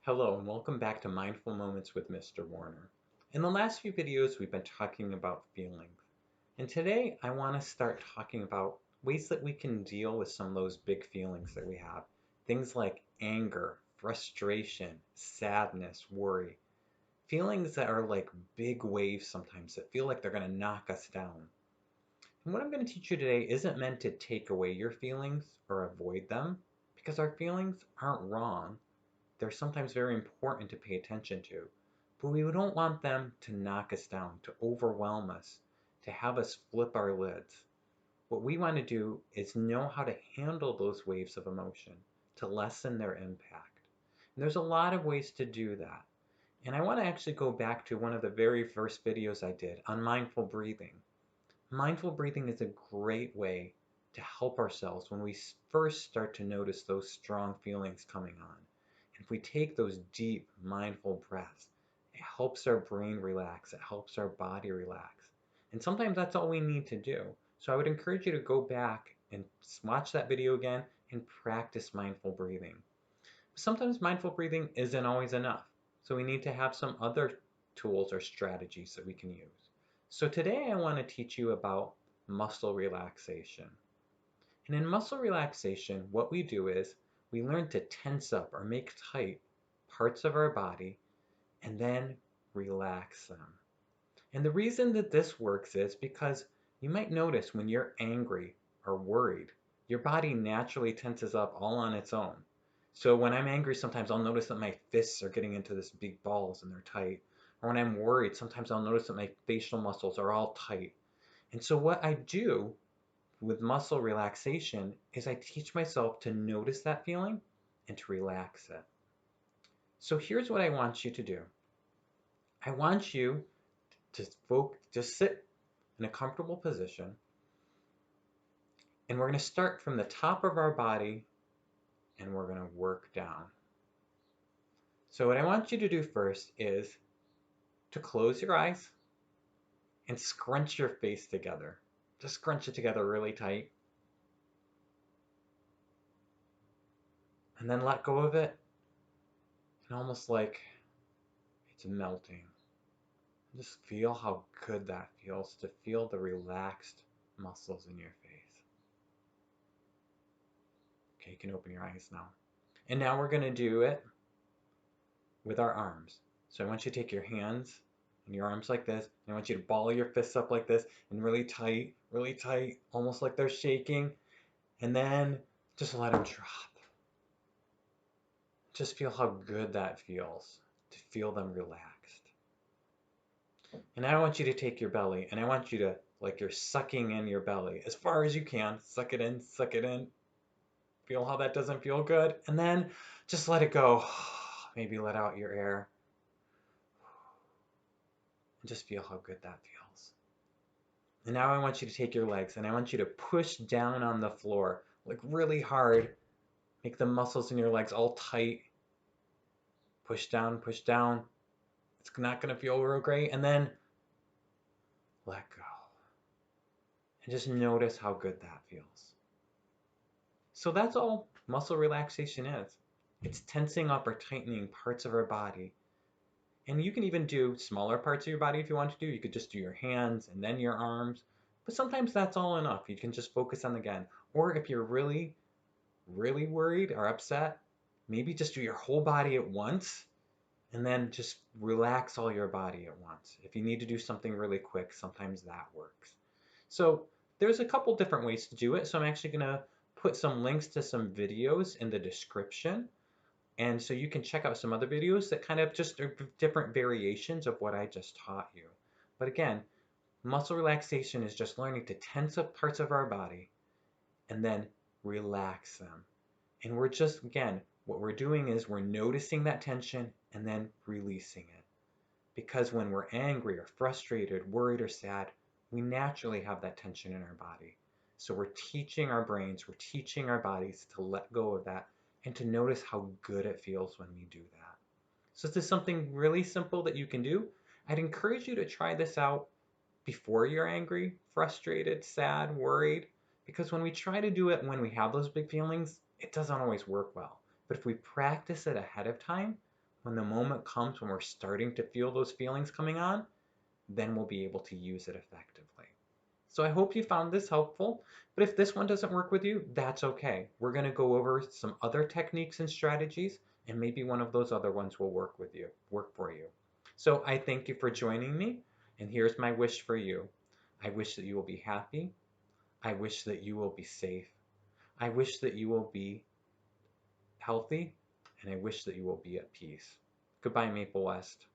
Hello and welcome back to Mindful Moments with Mr. Warner. In the last few videos, we've been talking about feelings. And today, I want to start talking about ways that we can deal with some of those big feelings that we have. Things like anger, frustration, sadness, worry. Feelings that are like big waves sometimes that feel like they're going to knock us down. And what I'm going to teach you today isn't meant to take away your feelings or avoid them, because our feelings aren't wrong. They're sometimes very important to pay attention to, but we don't want them to knock us down, to overwhelm us, to have us flip our lids. What we want to do is know how to handle those waves of emotion, to lessen their impact. And there's a lot of ways to do that. And I want to actually go back to one of the very first videos I did on mindful breathing. Mindful breathing is a great way to help ourselves when we first start to notice those strong feelings coming on. If we take those deep, mindful breaths, it helps our brain relax, it helps our body relax. And sometimes that's all we need to do. So I would encourage you to go back and watch that video again and practice mindful breathing. Sometimes mindful breathing isn't always enough. So we need to have some other tools or strategies that we can use. So today I want to teach you about muscle relaxation. And in muscle relaxation, what we do is we learn to tense up or make tight parts of our body and then relax them. And the reason that this works is because you might notice when you're angry or worried, your body naturally tenses up all on its own. So when I'm angry, sometimes I'll notice that my fists are getting into this big balls and they're tight. Or when I'm worried, sometimes I'll notice that my facial muscles are all tight. And so what I do with muscle relaxation is I teach myself to notice that feeling and to relax it. So here's what I want you to do. I want you to just sit in a comfortable position, and we're going to start from the top of our body and we're going to work down. So what I want you to do first is to close your eyes and scrunch your face together. Just scrunch it together really tight and then let go of it, and almost like it's melting. Just feel how good that feels to feel the relaxed muscles in your face. Okay, you can open your eyes now. And now we're going to do it with our arms. So I want you to take your hands and your arms like this. And I want you to ball your fists up like this and really tight, almost like they're shaking. And then just let them drop. Just feel how good that feels to feel them relaxed. And now I want you to take your belly and I want you to, like you're sucking in your belly as far as you can. Suck it in, suck it in. Feel how that doesn't feel good. And then just let it go. Maybe let out your air. And just feel how good that feels. And now I want you to take your legs and I want you to push down on the floor, like really hard. Make the muscles in your legs all tight. Push down, push down. It's not going to feel real great. And then let go. And just notice how good that feels. So that's all muscle relaxation is. It's tensing up or tightening parts of our body. And you can even do smaller parts of your body if you want to do. You could just do your hands and then your arms. But sometimes that's all enough. You can just focus on the again. Or if you're really, really worried or upset, maybe just do your whole body at once and then just relax all your body at once. If you need to do something really quick, sometimes that works. So there's a couple different ways to do it. So I'm actually going to put some links to some videos in the description. And so you can check out some other videos that kind of just are different variations of what I just taught you. But again, muscle relaxation is just learning to tense up parts of our body and then relax them. And we're just, again, what we're doing is we're noticing that tension and then releasing it. Because when we're angry or frustrated, worried or sad, we naturally have that tension in our body. So we're teaching our brains, we're teaching our bodies to let go of that and to notice how good it feels when we do that. So this is something really simple that you can do. I'd encourage you to try this out before you're angry, frustrated, sad, worried, because when we try to do it when we have those big feelings, it doesn't always work well. But if we practice it ahead of time, When the moment comes when we're starting to feel those feelings coming on, then we'll be able to use it effectively. So I hope you found this helpful, but if this one doesn't work with you, that's okay. We're going to go over some other techniques and strategies, and maybe one of those other ones will work for you. So I thank you for joining me, and here's my wish for you. I wish that you will be happy. I wish that you will be safe. I wish that you will be healthy, and I wish that you will be at peace. Goodbye, Maple West.